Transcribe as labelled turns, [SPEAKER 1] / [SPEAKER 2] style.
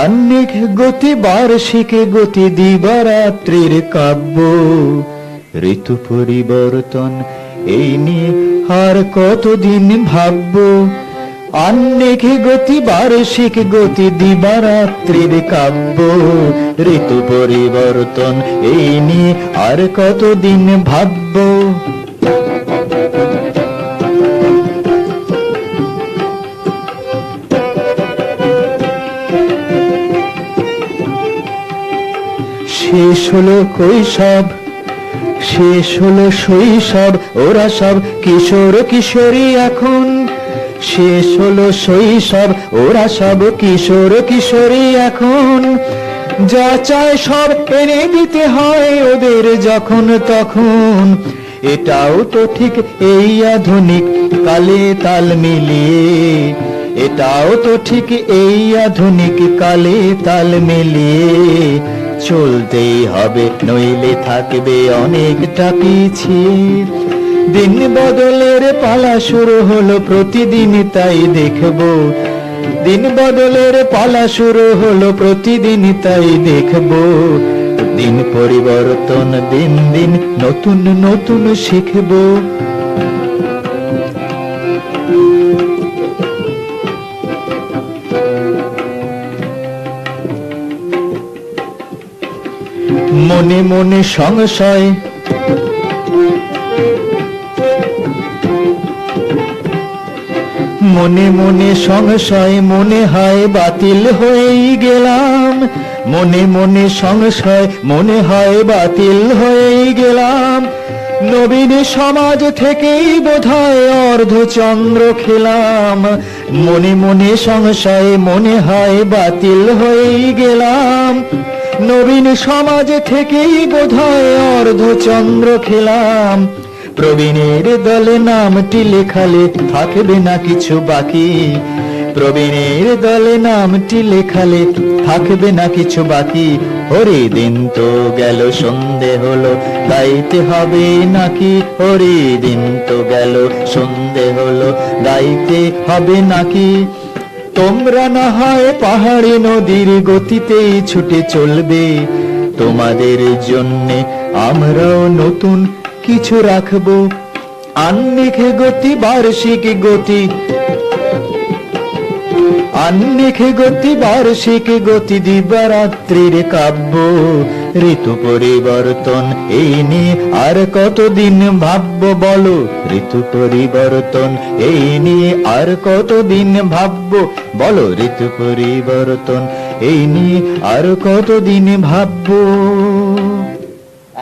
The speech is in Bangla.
[SPEAKER 1] আহ্নিক গতি বার্ষিক গতি দিবারাত্রির কাব্য, ঋতু পরিবর্তন এই নিয়ে আর কতদিন ভাববো। আহ্নিক গতি বার্ষিক গতি দিবারাত্রির কাব্য, ঋতু পরিবর্তন এই নিয়ে আর কতদিন ভাববো। শেষ হলো কৈশোর, শেষ হলো শৈশব, ওরা সব কিশোর কিশোরী এখন। শেষ হলো শৈশব, ওরা সব কিশোর কিশোরী এখন। যা চায় সব এনে দিতে হয় ওদের যখন তখন। এটাও তো ঠিক এই আধুনিক কালে তাল মিলিয়ে, এটাও তো ঠিক এই আধুনিক কালে তাল মিলিয়ে চলতেই হবে, নইলে থাকবে অনেকটা পিছিয়ে। দিন বদলের পালা শুরু হলো প্রতিদিন তাই দেখবো, দিন বদলের পালা শুরু হলো প্রতিদিন তাই দেখবো। দিন পরিবর্তন দিন দিন নতুন নতুন শিখবো। মনে মনে সংশয়, মনে মনে সংশয়, মনে হয় বাতিল হয়েই গেলাম। মনে মনে সংশয়, মনে হয় বাতিল হয়েই গেলাম। নবীন সমাজ থেকেই বোধহয় অর্ধচন্দ্র খেলাম। মনে মনে সংশয়, মনে হয় বাতিল হয়েই গেলাম। নবীন সমাজ থেকেই বোধহয় অর্ধচন্দ্র খেলাম। প্রবীণের দলে নামটি লেখালে থাকবে না কিছু বাকি। প্রবীণের দলে নামটি লেখালে থাকবে না কিছু বাকি। হরি দিন তো গেল সন্ধে হলো, গাইতে হবে নাকি? হরি দিন তো গেল সন্ধে হলো, গাইতে হবে নাকি? তোমরা না হয় পাহাড়ি নদীর গতিতেই ছুটে চলবে, তোমাদের জন্যে আমরাও নতুন কিছু রাখবো। আহ্নিক গতি বার্ষিক গতি, আহ্নিক গতি বার্ষিক গতি দিবারাত্রির কাব্য, ঋতু পরিবর্তন এই নিয়ে আর কতদিন ভাববো বলো? ঋতু পরিবর্তন এই নিয়ে আর কতদিন ভাববো বলো? ঋতু পরিবর্তন এই নিয়ে আর কতদিন ভাববো?